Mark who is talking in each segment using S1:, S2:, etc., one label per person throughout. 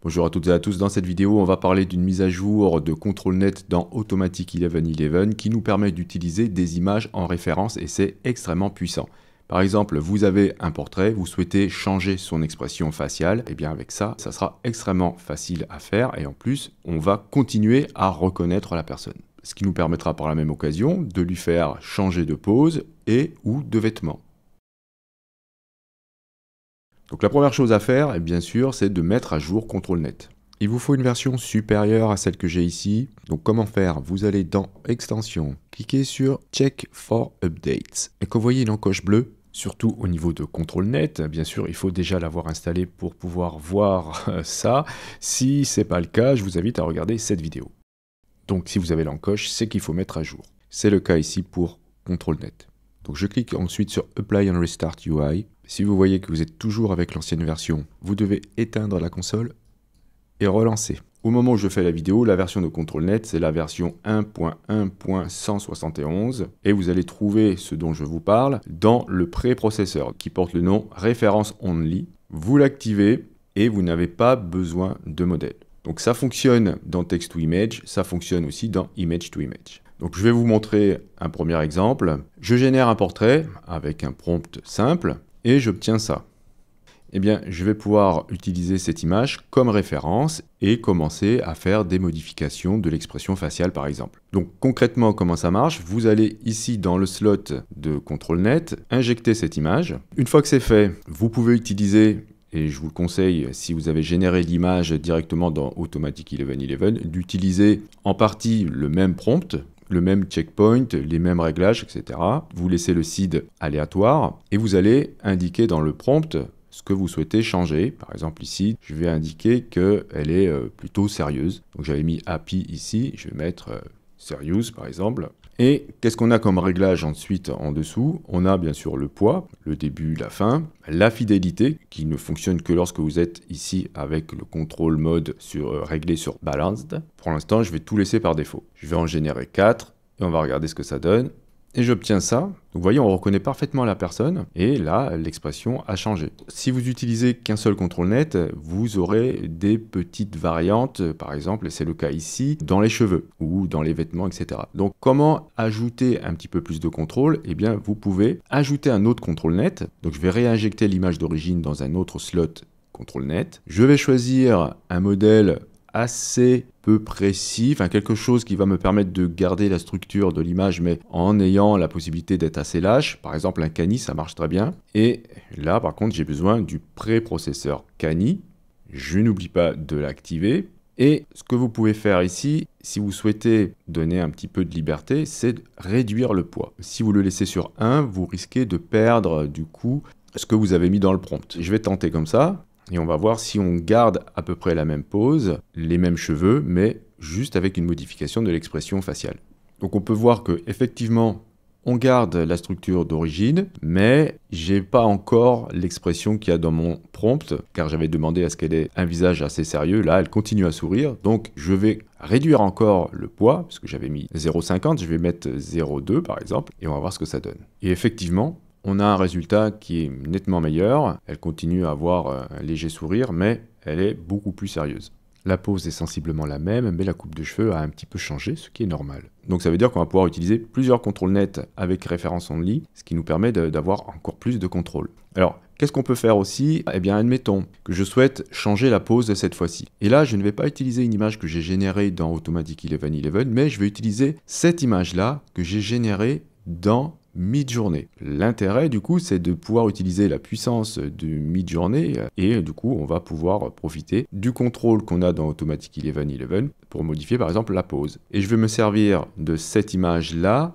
S1: Bonjour à toutes et à tous, dans cette vidéo on va parler d'une mise à jour de ControlNet dans Automatic 1111 qui nous permet d'utiliser des images en référence et c'est extrêmement puissant. Par exemple, vous avez un portrait, vous souhaitez changer son expression faciale, et bien avec ça, ça sera extrêmement facile à faire et en plus on va continuer à reconnaître la personne. Ce qui nous permettra par la même occasion de lui faire changer de pose et ou de vêtements. Donc la première chose à faire, et bien sûr, c'est de mettre à jour ControlNet. Il vous faut une version supérieure à celle que j'ai ici. Donc comment faire? Vous allez dans Extensions, cliquez sur Check for Updates. Et quand vous voyez une encoche bleue, surtout au niveau de ControlNet, bien sûr, il faut déjà l'avoir installé pour pouvoir voir ça. Si ce n'est pas le cas, je vous invite à regarder cette vidéo. Donc si vous avez l'encoche, c'est qu'il faut mettre à jour. C'est le cas ici pour ControlNet. Donc je clique ensuite sur Apply and Restart UI. Si vous voyez que vous êtes toujours avec l'ancienne version, vous devez éteindre la console et relancer. Au moment où je fais la vidéo, la version de ControlNet, c'est la version 1.1.171 et vous allez trouver ce dont je vous parle dans le préprocesseur qui porte le nom Reference Only. Vous l'activez et vous n'avez pas besoin de modèle. Donc ça fonctionne dans Text to Image, ça fonctionne aussi dans Image to Image. Donc je vais vous montrer un premier exemple. Je génère un portrait avec un prompt simple et j'obtiens ça. Eh bien, je vais pouvoir utiliser cette image comme référence et commencer à faire des modifications de l'expression faciale par exemple. Donc concrètement, comment ça marche? Vous allez ici dans le slot de ControlNet, injecter cette image. Une fois que c'est fait, vous pouvez utiliser, et je vous le conseille si vous avez généré l'image directement dans Automatic 1111, d'utiliser en partie le même prompt, le même checkpoint, les mêmes réglages, etc. Vous laissez le seed aléatoire et vous allez indiquer dans le prompt ce que vous souhaitez changer. Par exemple ici, je vais indiquer qu'elle est plutôt sérieuse. Donc j'avais mis happy ici, je vais mettre serious par exemple. Et qu'est-ce qu'on a comme réglage ensuite en dessous? On a bien sûr le poids, le début, la fin, la fidélité qui ne fonctionne que lorsque vous êtes ici avec le contrôle mode réglé sur Balanced. Pour l'instant, je vais tout laisser par défaut. Je vais en générer 4 et on va regarder ce que ça donne. Et j'obtiens ça. Donc vous voyez, on reconnaît parfaitement la personne et là, l'expression a changé. Si vous utilisez qu'un seul ControlNet, vous aurez des petites variantes, par exemple, et c'est le cas ici, dans les cheveux ou dans les vêtements, etc. Donc comment ajouter un petit peu plus de contrôle? Eh bien, vous pouvez ajouter un autre ControlNet. Donc je vais réinjecter l'image d'origine dans un autre slot ControlNet. Je vais choisir un modèle assez peu précis, enfin quelque chose qui va me permettre de garder la structure de l'image mais en ayant la possibilité d'être assez lâche. Par exemple un Cani, ça marche très bien. Et là par contre j'ai besoin du préprocesseur Cani. Je n'oublie pas de l'activer. Et ce que vous pouvez faire ici, si vous souhaitez donner un petit peu de liberté, c'est de réduire le poids. Si vous le laissez sur 1, vous risquez de perdre du coup ce que vous avez mis dans le prompt. Je vais tenter comme ça. Et on va voir si on garde à peu près la même pose, les mêmes cheveux, mais juste avec une modification de l'expression faciale. Donc on peut voir que effectivement, on garde la structure d'origine, mais j'ai pas encore l'expression qu'il y a dans mon prompt, car j'avais demandé à ce qu'elle ait un visage assez sérieux. Là, elle continue à sourire, donc je vais réduire encore le poids, parce que j'avais mis 0,50, je vais mettre 0,2 par exemple, et on va voir ce que ça donne. Et effectivement, on a un résultat qui est nettement meilleur. Elle continue à avoir un léger sourire, mais elle est beaucoup plus sérieuse. La pose est sensiblement la même, mais la coupe de cheveux a un petit peu changé, ce qui est normal. Donc ça veut dire qu'on va pouvoir utiliser plusieurs ControlNet avec référence only, ce qui nous permet d'avoir encore plus de contrôle. Alors, qu'est-ce qu'on peut faire aussi? Eh bien, admettons que je souhaite changer la pose cette fois-ci. Et là, je ne vais pas utiliser une image que j'ai générée dans Automatic 1111, mais je vais utiliser cette image-là que j'ai générée dans Midjourney. L'intérêt du coup c'est de pouvoir utiliser la puissance de Midjourney et du coup on va pouvoir profiter du contrôle qu'on a dans Automatic 1111 pour modifier par exemple la pose. Et je vais me servir de cette image là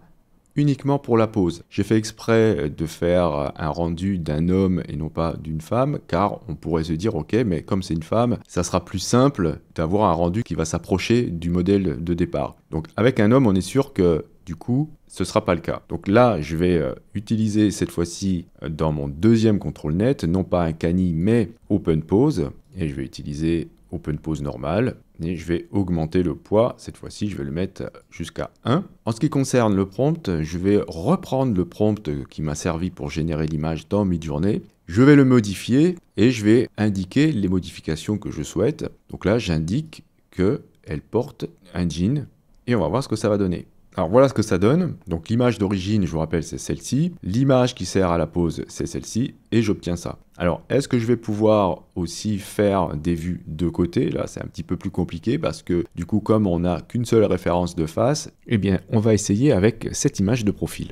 S1: uniquement pour la pose. J'ai fait exprès de faire un rendu d'un homme et non pas d'une femme, car on pourrait se dire ok, mais comme c'est une femme, ça sera plus simple d'avoir un rendu qui va s'approcher du modèle de départ. Donc avec un homme, on est sûr que du coup, ce ne sera pas le cas. Donc là, je vais utiliser cette fois-ci dans mon deuxième ControlNet, non pas un Cani, mais Open Pose, et je vais utiliser open pose normal, et je vais augmenter le poids. Cette fois-ci, je vais le mettre jusqu'à 1. En ce qui concerne le prompt, je vais reprendre le prompt qui m'a servi pour générer l'image dans Midjourney. Je vais le modifier et je vais indiquer les modifications que je souhaite. Donc là, j'indique qu'elle porte un jean et on va voir ce que ça va donner. Alors voilà ce que ça donne. Donc l'image d'origine, je vous rappelle, c'est celle-ci. L'image qui sert à la pose, c'est celle-ci. Et j'obtiens ça. Alors, est-ce que je vais pouvoir aussi faire des vues de côté? Là, c'est un petit peu plus compliqué parce que du coup, comme on n'a qu'une seule référence de face, eh bien, on va essayer avec cette image de profil.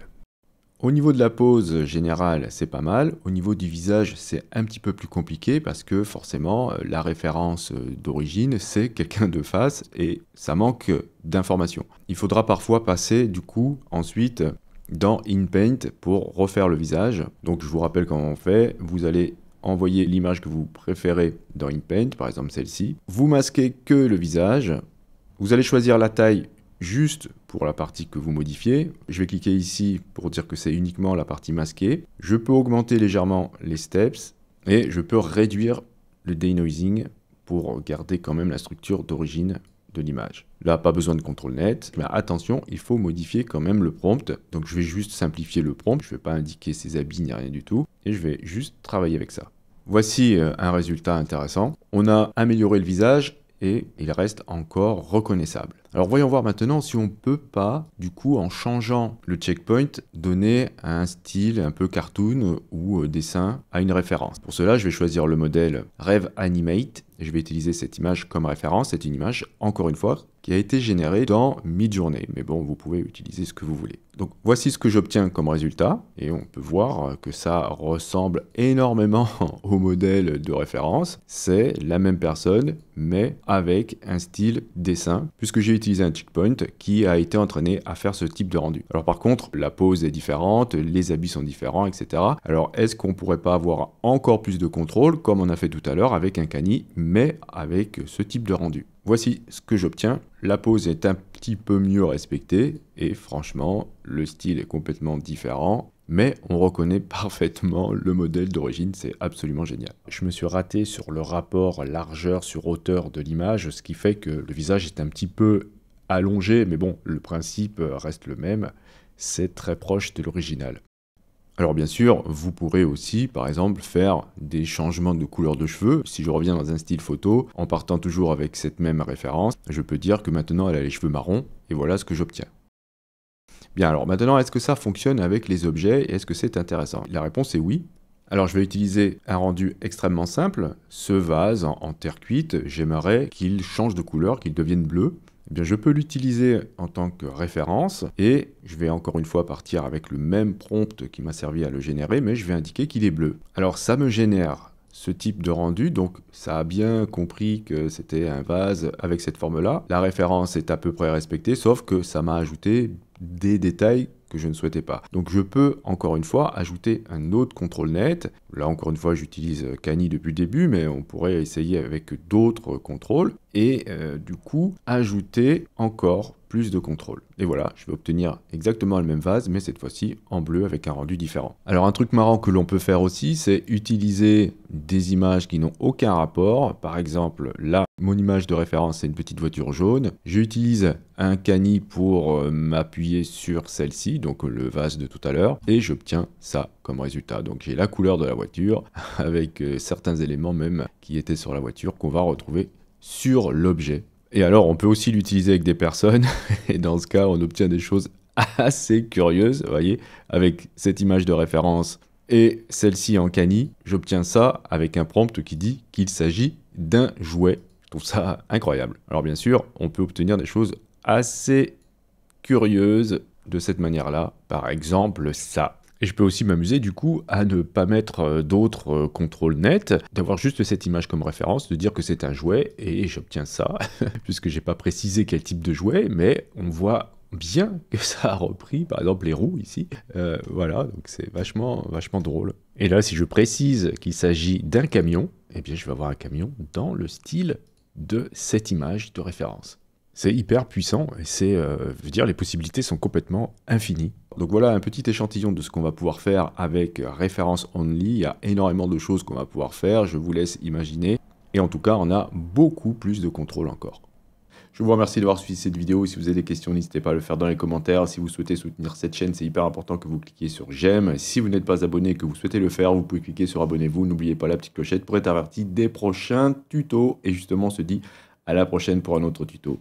S1: Au niveau de la pose générale, c'est pas mal. Au niveau du visage, c'est un petit peu plus compliqué parce que forcément, la référence d'origine, c'est quelqu'un de face et ça manque d'informations. Il faudra parfois passer du coup ensuite dans InPaint pour refaire le visage. Donc je vous rappelle comment on fait. Vous allez envoyer l'image que vous préférez dans InPaint, par exemple celle-ci. Vous masquez que le visage. Vous allez choisir la taille juste pour la partie que vous modifiez. Je vais cliquer ici pour dire que c'est uniquement la partie masquée. Je peux augmenter légèrement les steps et je peux réduire le denoising pour garder quand même la structure d'origine de l'image. Là, pas besoin de contrôle net, mais attention, il faut modifier quand même le prompt. Donc je vais juste simplifier le prompt, je ne vais pas indiquer ses habits ni rien du tout, et je vais juste travailler avec ça. Voici un résultat intéressant. On a amélioré le visage et il reste encore reconnaissable. Alors voyons voir maintenant si on ne peut pas, du coup, en changeant le checkpoint, donner un style un peu cartoon ou dessin à une référence. Pour cela, je vais choisir le modèle Rev Animate et je vais utiliser cette image comme référence. C'est une image, encore une fois, qui a été générée dans Midjourney. Mais bon, vous pouvez utiliser ce que vous voulez. Donc voici ce que j'obtiens comme résultat et on peut voir que ça ressemble énormément au modèle de référence. C'est la même personne mais avec un style dessin puisque j'ai utilisé un checkpoint qui a été entraîné à faire ce type de rendu. Alors par contre, la pose est différente, les habits sont différents, etc. Alors est-ce qu'on pourrait pas avoir encore plus de contrôle comme on a fait tout à l'heure avec un Canny mais avec ce type de rendu? Voici ce que j'obtiens. La pose est un petit peu mieux respectée et franchement, le style est complètement différent. Mais on reconnaît parfaitement le modèle d'origine, c'est absolument génial. Je me suis raté sur le rapport largeur sur hauteur de l'image, ce qui fait que le visage est un petit peu allongé, mais bon, le principe reste le même, c'est très proche de l'original. Alors bien sûr, vous pourrez aussi, par exemple, faire des changements de couleur de cheveux. Si je reviens dans un style photo, en partant toujours avec cette même référence, je peux dire que maintenant elle a les cheveux marrons, et voilà ce que j'obtiens. Bien, alors maintenant, est-ce que ça fonctionne avec les objets et est-ce que c'est intéressant? La réponse est oui. Alors je vais utiliser un rendu extrêmement simple. Ce vase en terre cuite, j'aimerais qu'il change de couleur, qu'il devienne bleu. Eh bien, je peux l'utiliser en tant que référence et je vais encore une fois partir avec le même prompt qui m'a servi à le générer, mais je vais indiquer qu'il est bleu. Alors ça me génère ce type de rendu, donc ça a bien compris que c'était un vase avec cette forme-là. La référence est à peu près respectée, sauf que ça m'a ajouté des détails que je ne souhaitais pas. Donc je peux encore une fois ajouter un autre contrôle net. Là encore une fois j'utilise Canny depuis le début, mais on pourrait essayer avec d'autres contrôles et du coup ajouter encore plus de contrôle. Et voilà, je vais obtenir exactement le même vase, mais cette fois-ci en bleu avec un rendu différent. Alors un truc marrant que l'on peut faire aussi, c'est utiliser des images qui n'ont aucun rapport. Par exemple, là, mon image de référence, c'est une petite voiture jaune. J'utilise un Canny pour m'appuyer sur celle-ci, donc le vase de tout à l'heure, et j'obtiens ça comme résultat. Donc j'ai la couleur de la voiture, avec certains éléments même qui étaient sur la voiture, qu'on va retrouver sur l'objet. Et alors, on peut aussi l'utiliser avec des personnes, et dans ce cas, on obtient des choses assez curieuses, vous voyez, avec cette image de référence et celle-ci en Canny, j'obtiens ça avec un prompt qui dit qu'il s'agit d'un jouet. Je trouve ça incroyable. Alors bien sûr, on peut obtenir des choses assez curieuses de cette manière-là, par exemple ça. Et je peux aussi m'amuser du coup à ne pas mettre d'autres contrôles nets, d'avoir juste cette image comme référence, de dire que c'est un jouet, et j'obtiens ça, puisque j'ai pas précisé quel type de jouet, mais on voit bien que ça a repris, par exemple les roues ici, voilà, donc c'est vachement drôle. Et là, si je précise qu'il s'agit d'un camion, eh bien je vais avoir un camion dans le style de cette image de référence. C'est hyper puissant et c'est, je veux dire, les possibilités sont complètement infinies. Donc voilà un petit échantillon de ce qu'on va pouvoir faire avec référence only. Il y a énormément de choses qu'on va pouvoir faire. Je vous laisse imaginer. Et en tout cas, on a beaucoup plus de contrôle encore. Je vous remercie d'avoir suivi cette vidéo. Si vous avez des questions, n'hésitez pas à le faire dans les commentaires. Si vous souhaitez soutenir cette chaîne, c'est hyper important que vous cliquiez sur j'aime. Si vous n'êtes pas abonné et que vous souhaitez le faire, vous pouvez cliquer sur abonnez-vous. N'oubliez pas la petite clochette pour être averti des prochains tutos. Et justement, on se dit à la prochaine pour un autre tuto.